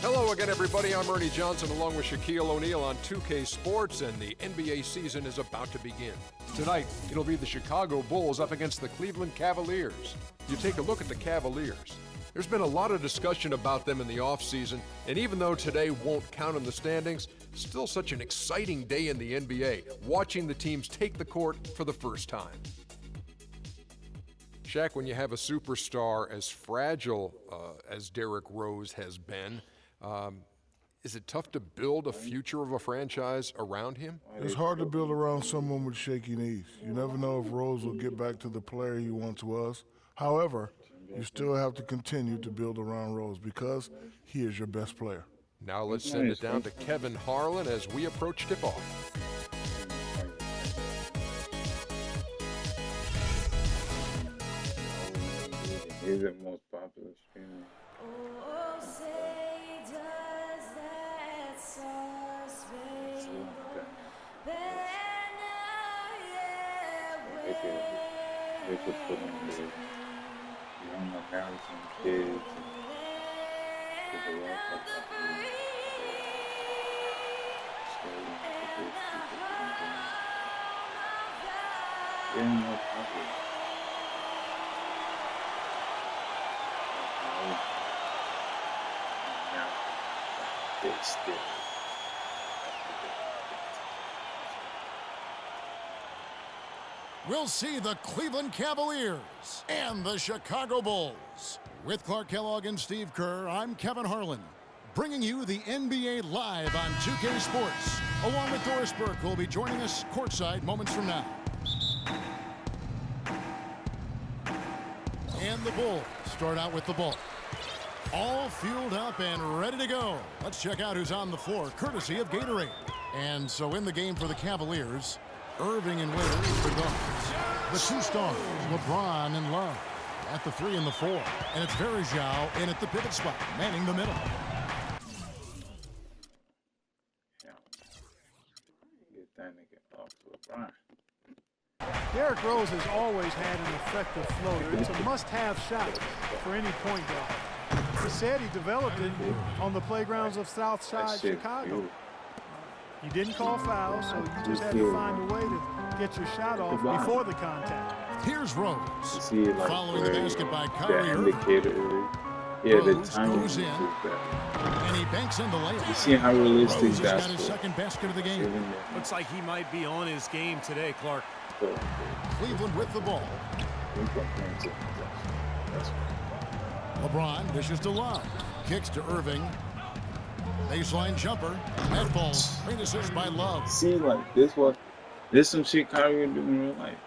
Hello again, everybody. I'm Ernie Johnson along with Shaquille O'Neal on 2K Sports, and the NBA season is about to begin. Tonight, it'll be the Chicago Bulls up against the Cleveland Cavaliers. You take a look at the Cavaliers. There's been a lot of discussion about them in the offseason, and even though today won't count in the standings, still such an exciting day in the NBA, watching the teams take the court for the first time. Shaq, when you have a superstar as fragile as Derrick Rose has been, is it tough to build a future of a franchise around him? It's hard to build around someone with shaky knees. You never know if Rose will get back to the player he once was. However, you still have to continue to build around Rose because he is your best player. Now let's send it down to Kevin Harlan as we approach tip-off. Is it most popular streaming? They could put on the young American kids and the rest of the getting more popular. Now, it's still. We'll see the Cleveland Cavaliers and the Chicago Bulls. With Clark Kellogg and Steve Kerr, I'm Kevin Harlan, bringing you the NBA live on 2K Sports, along with Doris Burke, who will be joining us courtside moments from now. And the Bulls start out with the ball. All fueled up and ready to go. Let's check out who's on the floor, courtesy of Gatorade. And so in the game for the Cavaliers, Irving and Waiters, the guards. The two stars, LeBron and Love, at the 3 and the 4. And it's Varejao in at the pivot spot, manning the middle. Get that nigga off to LeBron. Derrick Rose has always had an effective floater. It's a must-have shot for any point guard. He said he developed it on the playgrounds of Southside Chicago. You didn't call fouls, so you just had to find a way to get your shot off before the contact. Here's Rose, Like following the basket by Kyrie the Irving. indicator, yeah, the Rose timing goes in, and he banks in the layup. You see how realistic Rose has that's got his second basket of the game. Looks like he might be on his game today, Clark. Cleveland with the ball. LeBron dishes to Love. Kicks to Irving. Baseline jumper. Net ball. Great assist by Love. See, like this some shit Kyrie would do in real life.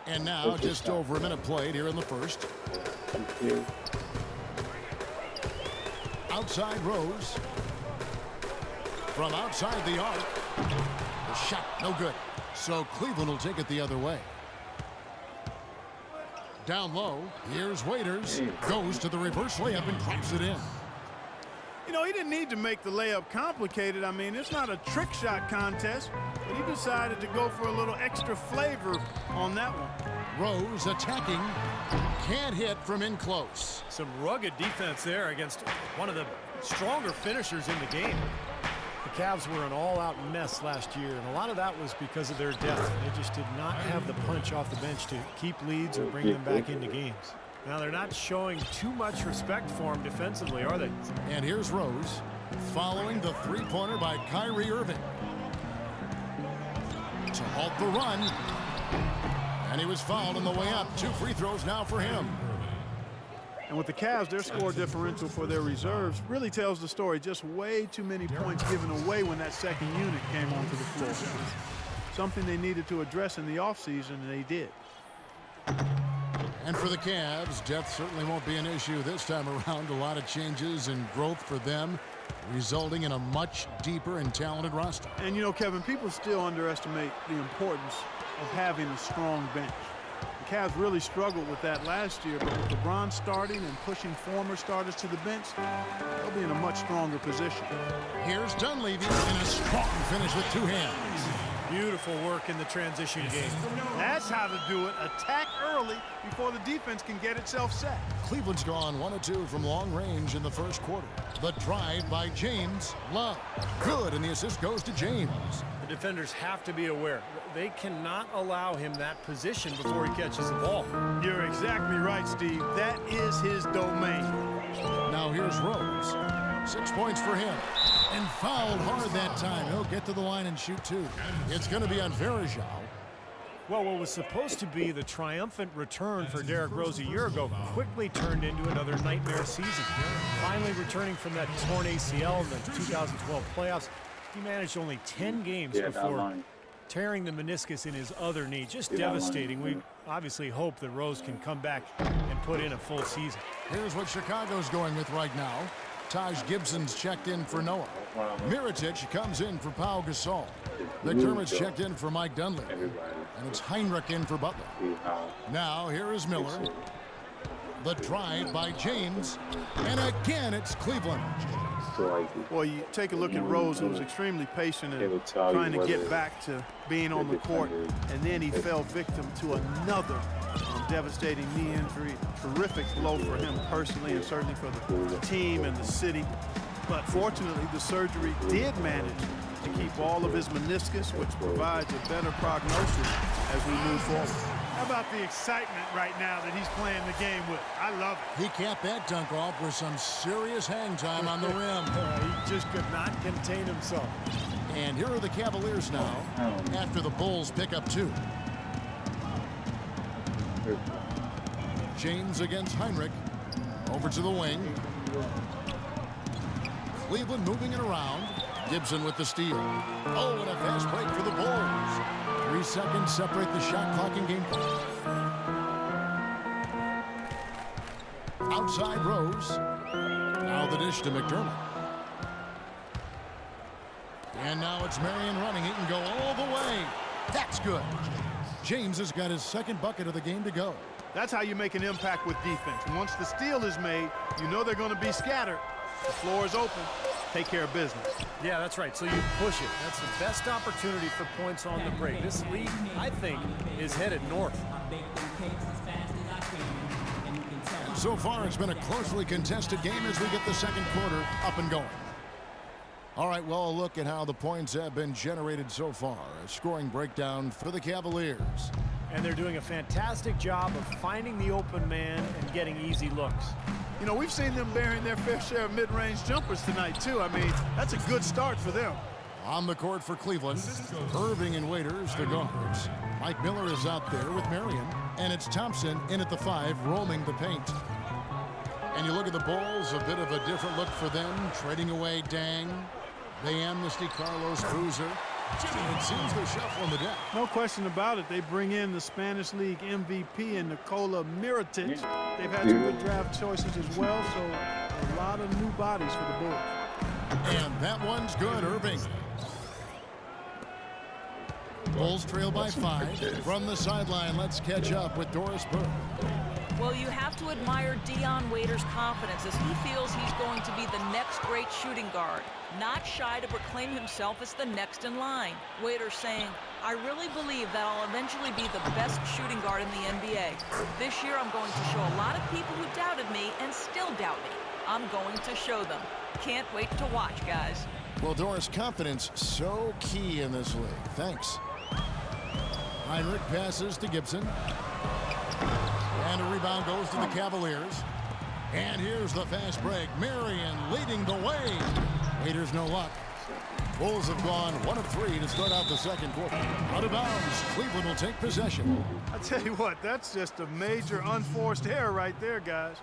And now just over a minute played here in the first. Outside Rose. From outside the arc. The shot no good. So Cleveland will take it the other way. Down low. Here's Waiters. Goes to the reverse layup and drops it in. You know, he didn't need to make the layup complicated. I mean, it's not a trick shot contest, but he decided to go for a little extra flavor on that one. Rose attacking. Can't hit from in close. Some rugged defense there against one of the stronger finishers in the game. The Cavs were an all-out mess last year, and a lot of that was because of their depth. They just did not have the punch off the bench to keep leads or bring them back into games. Now, they're not showing too much respect for him defensively, are they? And here's Rose, following the three-pointer by Kyrie Irving. To halt the run. And he was fouled on the way up. 2 free throws now for him. And with the Cavs, their score differential for their reserves really tells the story. Just way too many points given away when that second unit came onto the floor. Something they needed to address in the offseason, and they did. And for the Cavs, depth certainly won't be an issue this time around. A lot of changes and growth for them, resulting in a much deeper and talented roster. And, you know, Kevin, people still underestimate the importance of having a strong bench. The Cavs really struggled with that last year, but with LeBron starting and pushing former starters to the bench, they'll be in a much stronger position. Here's Dunleavy in a strong finish with 2 hands. Beautiful work in the transition game. That's how to do it. Attack early before the defense can get itself set. Cleveland's gone 1 of 2 from long range in the first quarter. The drive by James Love. Good, and the assist goes to James. The defenders have to be aware. They cannot allow him that position before he catches the ball. You're exactly right, Steve. That is his domain. Now here's Rose. 6 points for him. And fouled hard that time. He'll get to the line and shoot 2. It's going to be on Varejao. Well, what was supposed to be the triumphant return for Derrick Rose a year ago quickly turned into another nightmare season. Finally returning from that torn ACL in the 2012 playoffs, he managed only 10 games before tearing the meniscus in his other knee. Just devastating. We obviously hope that Rose can come back and put in a full season. Here's what Chicago's going with right now. Taj Gibson's checked in for Noah. Mirotic comes in for Pau Gasol. McDermott's checked in for Mike Dunleavy. And it's Heinrich in for Butler. Now here is Miller. The drive by James. And again it's Cleveland. Well, you take a look at Rose, who was extremely patient and trying to get back to being on the court, and then he fell victim to another devastating knee injury. Terrific blow for him personally and certainly for the team and the city. But fortunately, the surgery did manage to keep all of his meniscus, which provides a better prognosis as we move forward. How about the excitement right now that he's playing the game with? I love it. He capped that dunk off with some serious hang time on the rim. He just could not contain himself. And here are the Cavaliers now after the Bulls pick up 2. James against Heinrich. Over to the wing. Cleveland moving it around. Gibson with the steal. Oh, and a fast break for the Bulls. 3 seconds separate the shot clock and game clock. Outside Rose. Now the dish to McDermott. And now it's Marion running. He can go all the way. That's good. James has got his second bucket of the game to go. That's how you make an impact with defense. Once the steal is made, you know they're going to be scattered. The floor is open. Take care of business. Yeah, that's right. So you push it. That's the best opportunity for points on the break. This league, I think, is headed north. So far, it's been a closely contested game as we get the second quarter up and going. All right, well, a look at how the points have been generated so far. A scoring breakdown for the Cavaliers. And they're doing a fantastic job of finding the open man and getting easy looks. You know, we've seen them bearing their fair share of mid-range jumpers tonight, too. I mean, that's a good start for them. On the court for Cleveland, Irving and Waiters, the guards. Mike Miller is out there with Marion. And it's Thompson in at the 5, roaming the paint. And you look at the Bulls, a bit of a different look for them, trading away Dang. They amnesty Carlos Boozer. It seems they're shuffling the deck. No question about it. They bring in the Spanish League MVP and Nikola Mirotic. They've had some good draft choices as well, so a lot of new bodies for the Bulls. And that one's good, Irving. Bulls trail by 5. From the sideline, let's catch up with Doris Burke. Well, you have to admire Dion Waiters' confidence as he feels he's going to be the next great shooting guard. Not shy to proclaim himself as the next in line. Waiters saying, I really believe that I'll eventually be the best shooting guard in the NBA. This year I'm going to show a lot of people who doubted me and still doubt me. I'm going to show them. Can't wait to watch, guys. Well, Doris, confidence so key in this league. Thanks. Heinrich passes to Gibson. And a rebound goes to the Cavaliers. And here's the fast break. Marion leading the way. Waiters no luck. Bulls have gone 1 of 3 to start out the second quarter. Out of bounds. Cleveland will take possession. I tell you what, that's just a major unforced error right there, guys.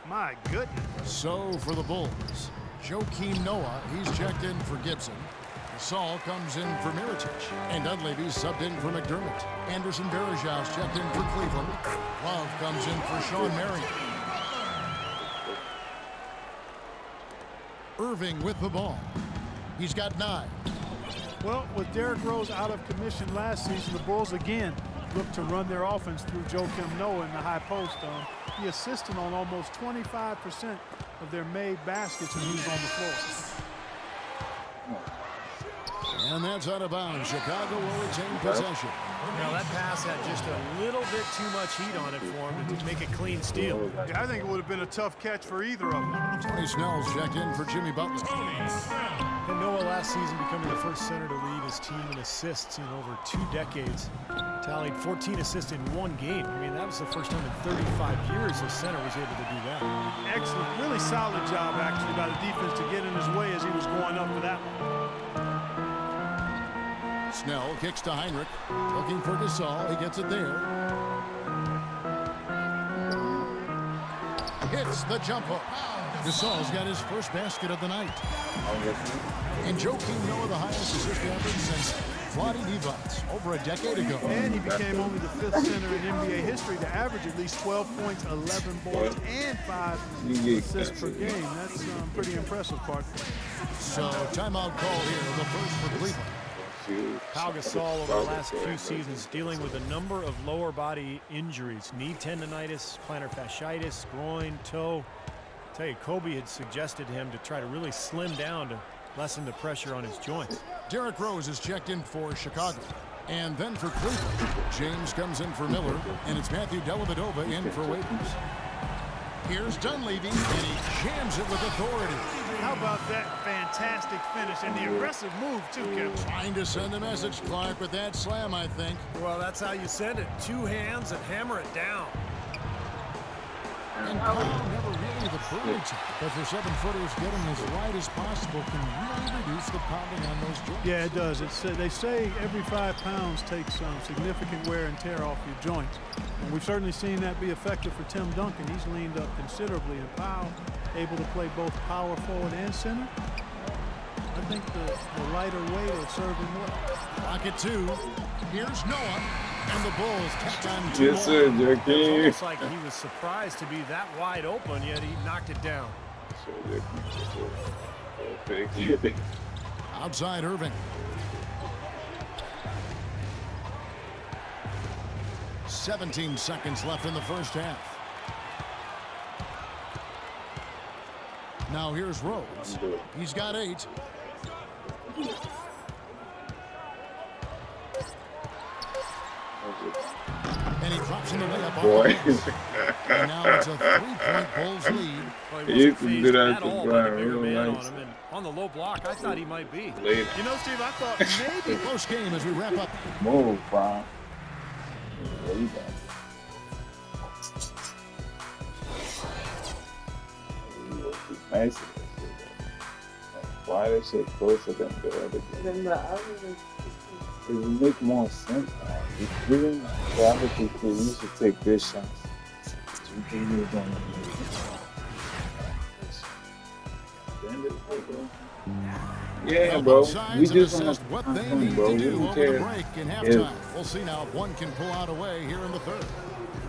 My goodness. So for the Bulls, Joakim Noah, he's checked in for Gibson. Saul comes in for Mirotic. And Dunleavy's subbed in for McDermott. Anderson Varejau's checked in for Cleveland. Love comes in for Sean Marion. Irving with the ball. He's got 9. Well, with Derrick Rose out of commission last season, the Bulls again look to run their offense through Joakim Noah in the high post. He assisted on almost 25% of their made baskets when he was on the floor. And that's out of bounds. Chicago will retain possession. Now that pass had just a little bit too much heat on it for him to make a clean steal. Yeah, I think it would have been a tough catch for either of them. Tony Snell's checked in for Jimmy Butler. And Noah last season becoming the first center to lead his team in assists in over 2 decades. Tallied 14 assists in 1 game. I mean, that was the first time in 35 years a center was able to do that. Excellent, really solid job actually by the defense to get in his way as he was going up for that one. Snell kicks to Heinrich. Looking for Gasol. He gets it there. Hits the jump hook. Gasol's got his first basket of the night. And Joakim Noah, the highest assist average since Vlade Divac over a decade ago. And he became only the 5th center in NBA history to average at least 12 points, 11 boards, and 5 assists per game. That's pretty impressive, partner. So timeout called here, the first for Cleveland. Pau Gasol over the last few seasons dealing with a number of lower body injuries. Knee tendonitis, plantar fasciitis, groin, toe. I'll tell you, Kobe had suggested him to try to really slim down to lessen the pressure on his joints. Derrick Rose is checked in for Chicago. And then for Cleveland, James comes in for Miller, and it's Matthew Dellavedova in for Waiters. Here's Dunleavy, and he jams it with authority. How about that fantastic finish and the aggressive move, too, Kevin? Trying to send a message, Clark, with that slam, I think. Well, that's how you send it. 2 hands and hammer it down. And Powell never really the birds, but for 7-footers, getting as wide as possible can really reduce the pounding on those joints. Yeah, it does. They say every 5 pounds takes some significant wear and tear off your joints. And we've certainly seen that be effective for Tim Duncan. He's leaned up considerably, and Powell able to play both power forward and center. I think the lighter weight will serve him well. Pocket 2. Here's Noah. And the Bulls tacked on 2 Yes, sir, It's Jackie. almost like he was surprised to be that wide open, yet he knocked it down. Outside Irving. 17 seconds left in the first half. Now here's Rose. He's got 8. And he drops in the layup. Boy. And now it's a 3-point Bulls lead. Well, He he used wasn't to do phased that at to all by Brian the bigger real man nice. on him. And on the low block, I thought he might be. Later. You know, Steve, I thought maybe Close game as we wrap up. Move, Brian. Rebound. Nice. Why that shit closer than the other game? It would make more sense now. If you didn't gravity, you should take good shots. You can use on the yeah, bro. We just assessed want what they need bro. to We do don't over care. the break in halftime. We'll see now if one can pull out away here in the third.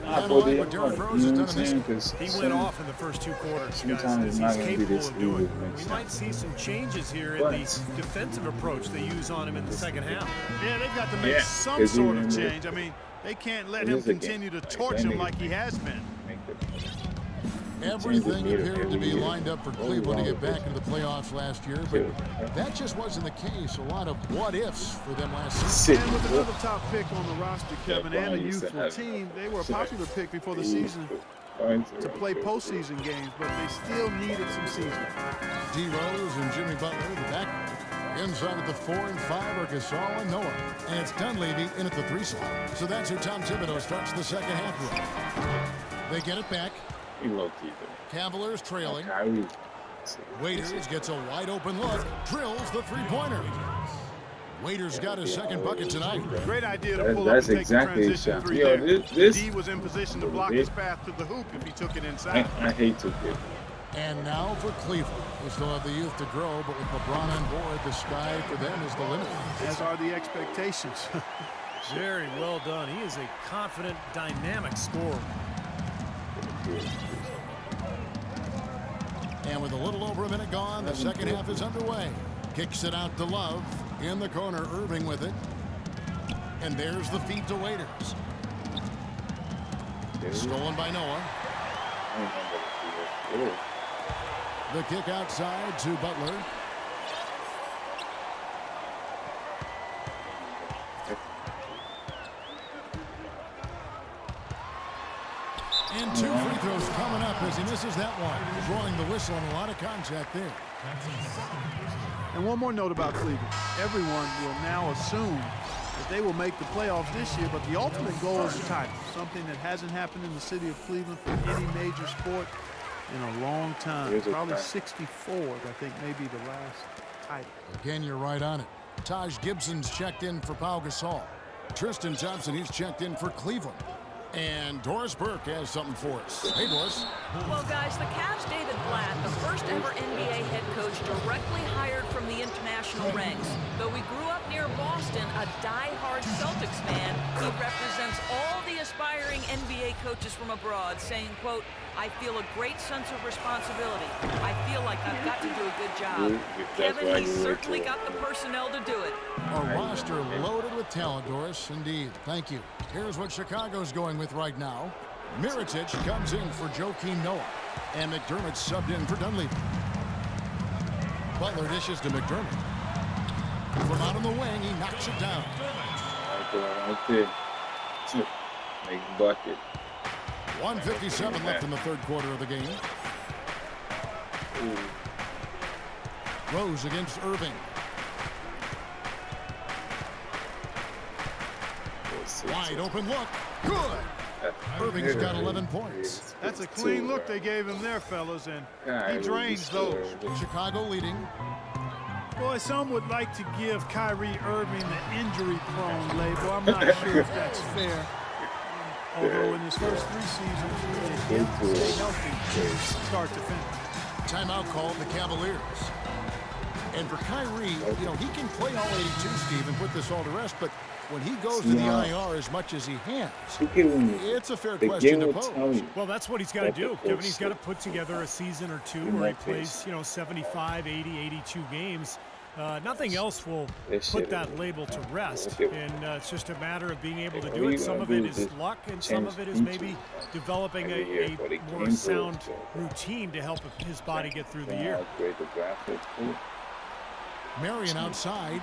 I Kinda thought like they what Derrick are, Rose you know has what I'm done in saying? this. He went off in the first 2 quarters, guys, Sometimes as it's not he's gonna be capable this of doing. easy, makes We might sense. see some changes here in the defensive approach they use on him in the second half. Yeah, they've got to make Yeah, some 'cause sort he of was- change. I mean, they can't let It him is a game. continue to Like, torch that him nigga like he has been. Make the Everything meter appeared to every be year. lined up for What's Cleveland to wrong get with back into the playoffs last year, but that just wasn't the case. A lot of what-ifs for them last season. Sit. And with another top pick on the roster, Kevin, Yeah, and a Brian used to youthful have team, they were a it. popular pick before the season to play postseason games, but they still needed some seasoning. D. Rose and Jimmy Butler, the back. Inside at the 4 and 5 are Gasol and Noah. And it's Dunleavy in at the 3 slot. So that's who Tom Thibodeau starts the second half with. They get it back. He low-key though. Cavaliers trailing. Kyrie. Waiters gets a wide open look. Drills the 3-pointer. Waiters got his second bucket tonight. Great idea to That's- pull that's up and exactly take his the transition shot. 3 Yo, there. this- D was in position to block his path to the hoop if he took it inside. I hate to get And now for Cleveland. They still have the youth to grow, but with LeBron on board, the sky for them is the limit. As are the expectations. Very well done. He is a confident, dynamic scorer. And with a little over a minute gone, the second half is underway. Kicks it out to Love. In the corner, Irving with it. And there's the feed to Waiters. Stolen by Noah. The kick outside to Butler. he misses that one. Drawing the whistle and a lot of contact there. And one more note about Cleveland. Everyone will now assume that they will make the playoffs this year, but the ultimate goal is a title, something that hasn't happened in the city of Cleveland for any major sport in a long time. Probably 64, I think, may be the last title. Again, you're right on it. Taj Gibson's checked in for Pau Gasol. Tristan Thompson, he's checked in for Cleveland. And Doris Burke has something for us. Hey, Doris. Well, guys, the Cavs' David Blatt, the first ever NBA head coach directly hired from the international ranks. Though we grew up near Boston, a die-hard Celtics fan, he represents all the aspiring NBA coaches from abroad, saying, quote, I feel a great sense of responsibility. I feel like I've got to do a good job. Kevin, he's certainly got the personnel to do it. A roster loaded with talent, Doris. Indeed. Thank you. Here's what Chicago's going with right now. Mirotic comes in for Joakim Noah. And McDermott's subbed in for Dunleavy. Butler dishes to McDermott. From out on the wing, he knocks it down. Make bucket. 1:57 left in the third quarter of the game. Rose against Irving. Wide open look. Good. Irving's got 11 points. That's a clean look they gave him there, fellas, and he drains those. Chicago leading. Boy, some would like to give Kyrie Irving the injury-prone label. I'm not sure if that's fair. Although in his first 3 seasons, he did stay healthy start to finish. Timeout called the Cavaliers. And for Kyrie, you know, he can play all 82, Steve, and put this all to rest, but when he goes to the IR as much as he has, it's a fair question to pose. Well, that's what he's got to do, Kevin. He's got to put together a season or two where he plays, 75, 80, 82 games. Nothing else will put that label to rest, and it's just a matter of being able to do it. Some of it is luck, and some of it is maybe developing a more sound routine to help his body get through the year. Marion outside.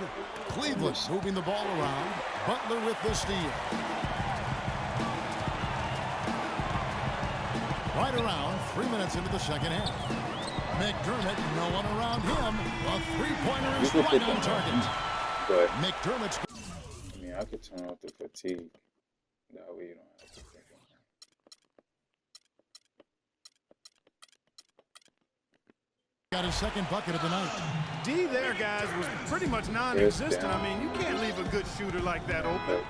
Cleveland moving the ball around. Butler with the steal. Right around 3 minutes into the second half. McDermott, no one around him. A three-pointer is right on target. But McDermott's. I mean, I could turn off the fatigue. That way you don't have to think of it. Got his second bucket of the night. D there, guys, was pretty much non-existent. I mean, you can't leave a good shooter like that open.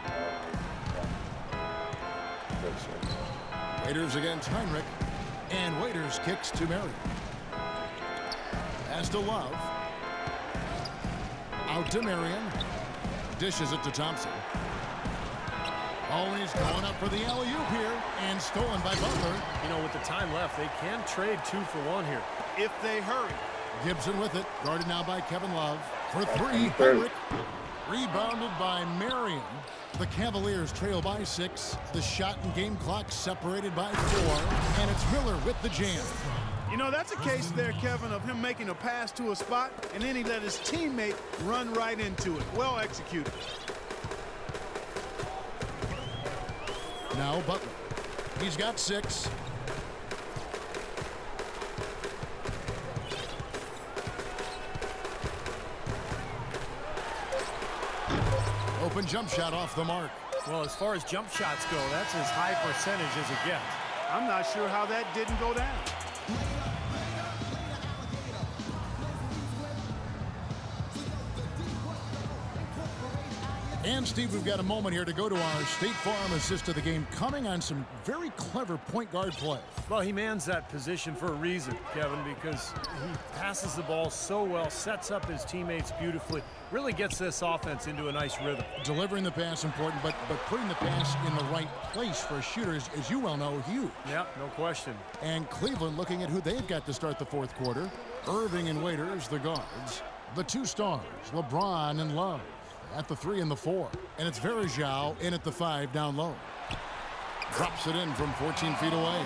Waiters against Heinrich. And Waiters kicks to Marion. Pass to Love. Out to Marion. Dishes it to Thompson. Always going up for the alley-oop here. And stolen by Butler. You know, with the time left, they can trade 2 for 1 here. If they hurry. Gibson with it. Guarded now by Kevin Love. For 3, Heinrich. Rebounded by Marion. The Cavaliers trail by 6. The shot and game clock separated by 4. And it's Miller with the jam. You know, that's a case there, Kevin, of him making a pass to a spot, and then he let his teammate run right into it. Well executed. Now Butler. He's got 6. Open jump shot off the mark. Well, as far as jump shots go, that's as high percentage as it gets. I'm not sure how that didn't go down. And, Steve, we've got a moment here to go to our State Farm assist of the game, coming on some very clever point guard play. Well, he mans that position for a reason, Kevin, because he passes the ball so well, sets up his teammates beautifully, really gets this offense into a nice rhythm. Delivering the pass important, but putting the pass in the right place for shooters, as you well know, huge. Yep, no question. And Cleveland looking at who they've got to start the fourth quarter. Irving and Waiters, the guards. The 2 stars, LeBron and Love. At the 3 and the 4. And it's Varejao in at the 5 down low. Drops it in from 14 feet away.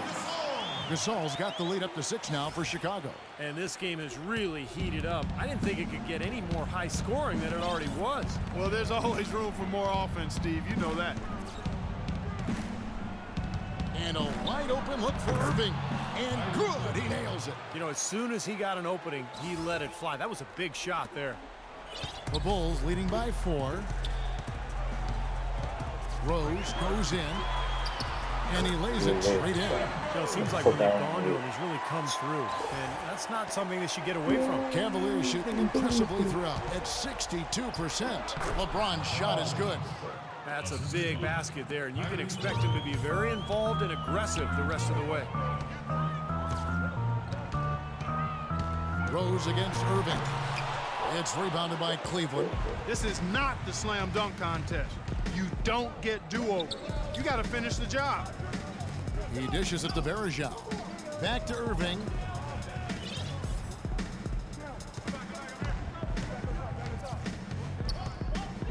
Gasol's got the lead up to 6 now for Chicago. And this game is really heated up. I didn't think it could get any more high scoring than it already was. Well, there's always room for more offense, Steve. You know that. And a wide open look for Irving. And good, he nails it. You know, as soon as he got an opening, he let it fly. That was a big shot there. The Bulls leading by 4. Rose goes in, and he lays it straight in. You know, it seems like when they've gone to him, he's really come through. And that's not something they should get away from. Cavaliers shooting impressively throughout at 62%. LeBron's shot is good. That's a big basket there, and you can expect him to be very involved and aggressive the rest of the way. Rose against Irving. It's rebounded by Cleveland. This is not the slam dunk contest. You don't get do-overs. You got to finish the job. He dishes it to Varejao. Back to Irving.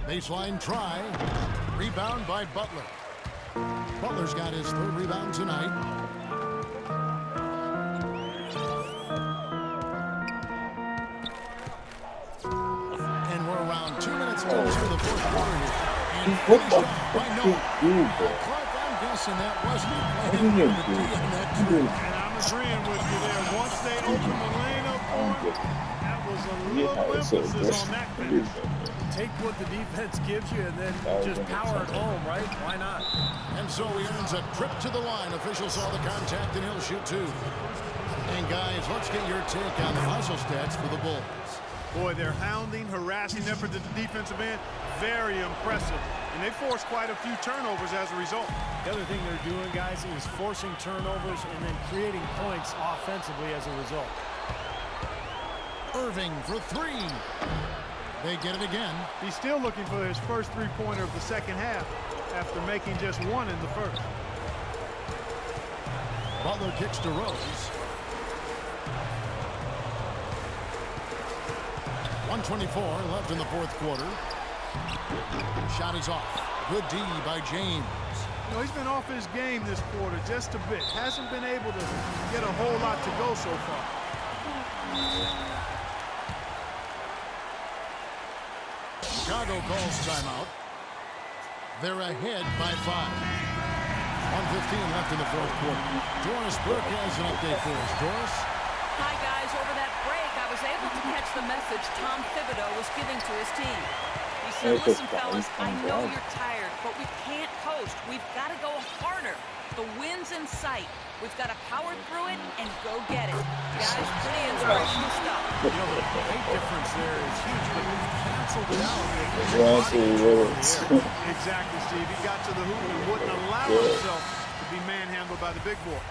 Baseline try. Rebound by Butler. Butler's got his 3rd rebound tonight. And we're around 2 minutes into the 4th quarter here. And finished off by Noah. Clark, I'm guessing that wasn't playing for the D on that trip. And I'm agreeing with you there. Once they opened the lane up for him, that was a little emphasis on that finish. Take what the defense gives you and then just power it home, right? Why not? And so he earns a trip to the line. Officials saw the contact, and he'll shoot 2. And guys, let's get your take on the hustle stats for the Bulls. Boy, their hounding, harassing effort at the defensive end, very impressive. And they forced quite a few turnovers as a result. The other thing they're doing, guys, is forcing turnovers and then creating points offensively as a result. Irving for 3. They get it again. He's still looking for his first 3-pointer of the second half after making just 1 in the first. Butler kicks to Rose. 1:24 left in the 4th quarter. Shot is off. Good D by James. You know, he's been off his game this quarter just a bit. Hasn't been able to get a whole lot to go so far. Chicago calls timeout. They're ahead by 5. 1:15 left in the 4th quarter. Doris Burke has an update for us. Doris? Hi, guys. Over that break, I was able to catch the message Tom Thibodeau was giving to his team. He said, listen, fellas, I know you're tired, but we can't coast. We've got to go harder. The win's in sight. We've got to power through it and go get it. Guys, pretty inspirational stuff. You know, the weight difference there is huge, but we've canceled it out. Exactly, Steve. He got to the hoop and wouldn't allow himself to be manhandled by the big boy.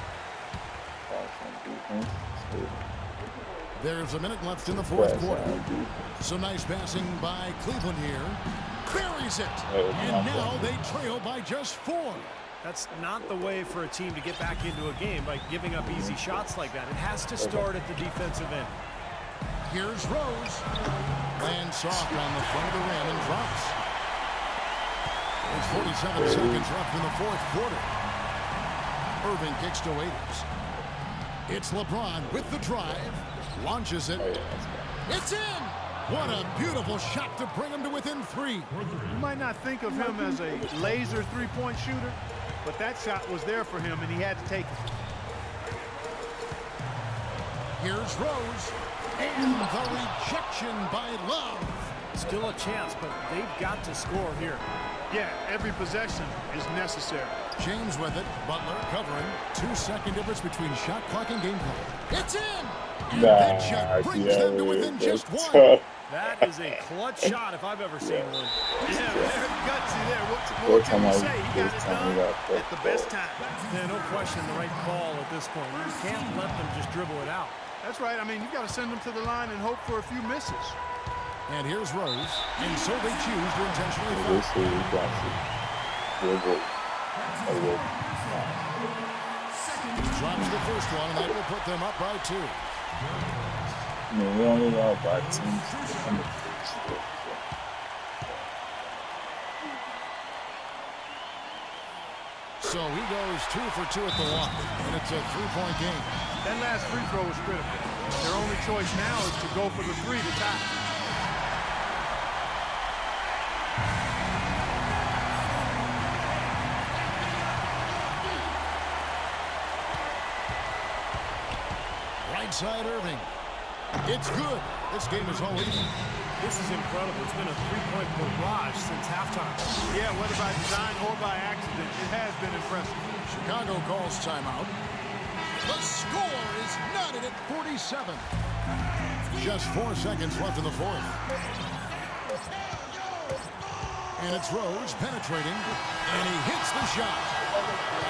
There's a minute left in the 4th quarter. Some nice passing by Cleveland here. Buries it. And now they trail by just 4. That's not the way for a team to get back into a game by giving up easy shots like that. It has to start at the defensive end. Here's Rose. Lands soft on the front of the rim and drops. There's 47 seconds left in the 4th quarter. Irving kicks to Waiters. It's LeBron with the drive. Launches it. It's in! What a beautiful shot to bring him to within 3. You might not think of him as a laser 3-point shooter, but that shot was there for him, and he had to take it. Here's Rose. And the rejection by Love. Still a chance, but they've got to score here. Yeah, every possession is necessary. James with it. Butler covering. 2-second difference between shot clock and game clock. It's in! And that shot brings them to within just 1. That is a clutch shot if I've ever seen one. Yeah, very gutsy there. What can you say? He got it done at the best time. Yeah, no question the right call at this point. You can't let them just dribble it out. That's right. I mean, you've got to send them to the line and hope for a few misses. And here's Rose. And so they choose to intentionally foul. He drops the first one, and that will put them up by 2. We only got by 2. So he goes 2 for 2 at the line, and it's a 3-point game. That last free throw was critical. Their only choice now is to go for the 3 to tie. inside Irving. It's good. This game is all even. This is incredible. It's been a three-point barrage since halftime. Yeah, whether by design or by accident, it has been impressive. Chicago calls timeout. The score is knotted at 47. Just 4 seconds left in the fourth. And it's Rose penetrating, and he hits the shot.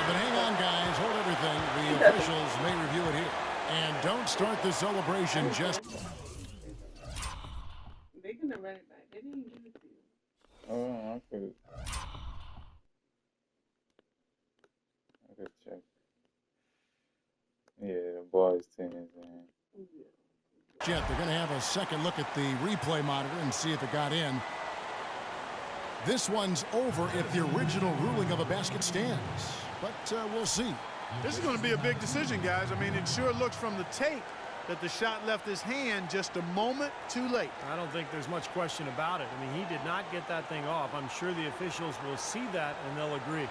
But hang on, guys. Hold everything. The officials may review it here. And don't start the celebration just... They're going to run it back. They didn't give it to you. Oh, I could check. Yeah, the boys' team is in. Jet, they're going to have a second look at the replay monitor and see if it got in. This one's over if the original ruling of a basket stands. But we'll see. This is going to be a big decision, guys. I mean, it sure looks from the tape that the shot left his hand just a moment too late. I don't think there's much question about it. I mean, he did not get that thing off. I'm sure the officials will see that and they'll agree.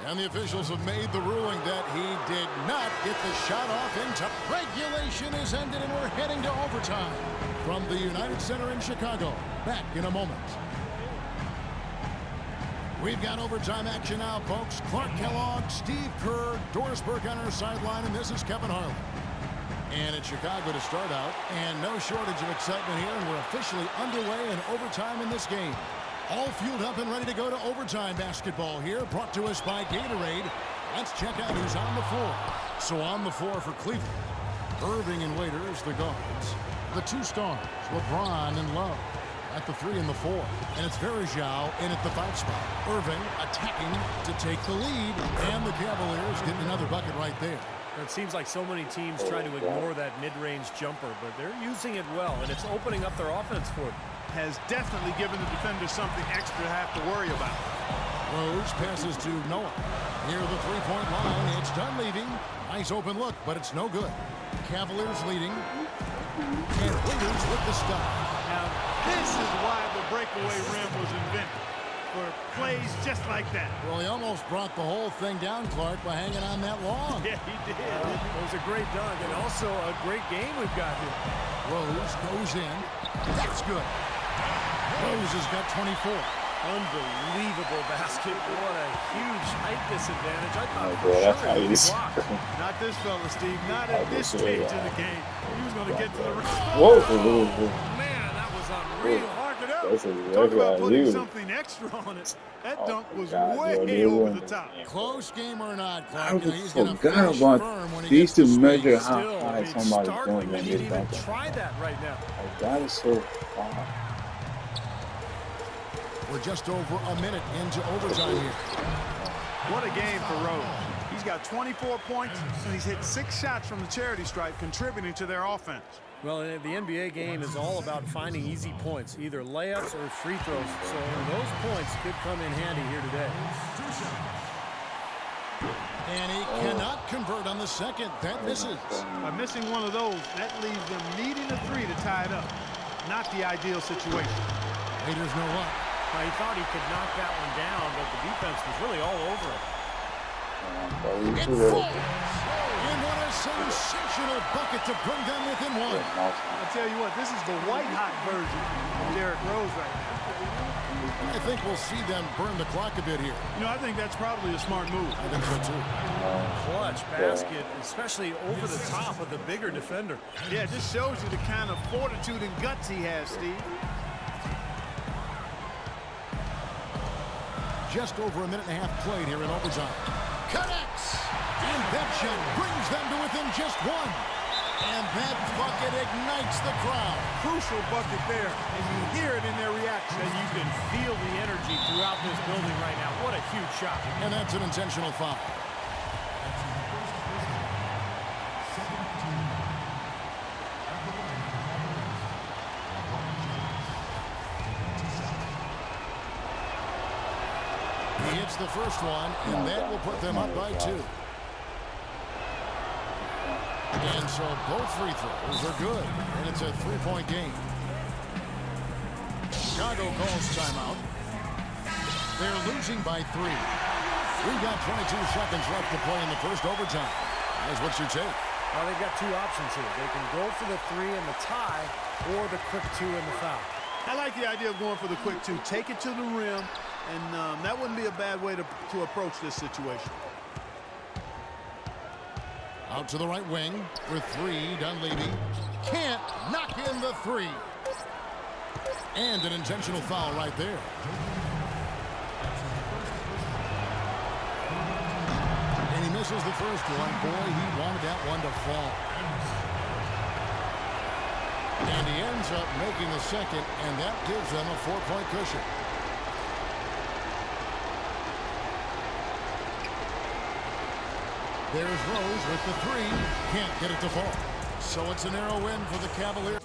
And the officials have made the ruling that he did not get the shot off in time. Regulation is ended and we're heading to overtime. From the United Center in Chicago. Back in a moment. We've got overtime action now, folks. Clark Kellogg, Steve Kerr, Doris Burke on our sideline, and this is Kevin Harlan. And it's Chicago to start out, and no shortage of excitement here, and we're officially underway in overtime in this game. All fueled up and ready to go to overtime basketball here, brought to us by Gatorade. Let's check out who's on the floor. So on the floor for Cleveland, Irving and Waiters, the guards. The two stars, LeBron and Love, at the 3 and the 4. And it's Varejao in at the 5 spot. Irving attacking to take the lead, and the Cavaliers getting another bucket right there. It seems like so many teams try to ignore that mid-range jumper, but they're using it well, and it's opening up their offense for them. Has definitely given the defender something extra to have to worry about. Rose passes to Noah. Near the three-point line, it's done leaving. Nice open look, but it's no good. Cavaliers leading. And Waiters with the stop. Now, this is why the breakaway rim was invented. For plays just like that. Well, he almost brought the whole thing down, Clark, by hanging on that long. Yeah, he did. It was a great dunk and also a great game we've got here. Rose goes in. That's good. Rose has got 24. Unbelievable basket. What a huge height disadvantage. I thought Oh, boy, that's how it you was see. blocked. Not this fella, Steve. Not at this stage in the game. He was going to get to the rim. Whoa, Man, that was unreal. Mark it up. that's a Talk about regular putting you. something extra on it. That Oh, dunk was God, way you're over new. the top. Close game or not, Clark, I he's going to forgot finish about firm when he these gets to the measure space. how Still, high it's somebody's startling going that when he'd they even dunk. try that right now. Like, that is so far. We're just over a minute into overtime here. What a game for Rose. He's got 24 points, and he's hit 6 shots from the charity stripe, contributing to their offense. Well, the NBA game is all about finding easy points, either layups or free throws. So those points could come in handy here today. And he cannot convert on the second. That misses. By missing one of those, that leaves them needing a 3 to tie it up. Not the ideal situation. Waiters no luck. He thought he could knock that one down, but the defense was really all over it. It falls. And what a sensational bucket to bring them within one. I tell you what, this is the white-hot version of Derrick Rose right now. I think we'll see them burn the clock a bit here. You know, I think that's probably a smart move. I think so, too. Clutch basket, especially over the top of the bigger defender. Yeah, it just shows you the kind of fortitude and guts he has, Steve. Just over a minute and a half played here in overtime. Connects! And that shot brings them to within just one. And that bucket ignites the crowd. Crucial bucket there, and you hear it in their reaction. And you can feel the energy throughout this building right now. What a huge shot. And that's an intentional foul. He hits the first one, and that will put them up by 2. And So both free throws are good, and it's a three-point game. Chicago calls timeout. They're losing by 3. We've got 22 seconds left to play in the first overtime. Guys, what's your take? Well, they've got 2 options here. They can go for the 3 and the tie, or the quick 2 and the foul. I like the idea of going for the quick 2. Take it to the rim, and that wouldn't be a bad way to approach this situation. Out to the right wing for 3, Dunleavy. Can't knock in the 3. And an intentional foul right there. And he misses the first one. Boy, he wanted that one to fall. And he ends up making the second, and that gives them a 4-point cushion. There's Rose with the 3. Can't get it to fall. So it's a narrow win for the Cavaliers.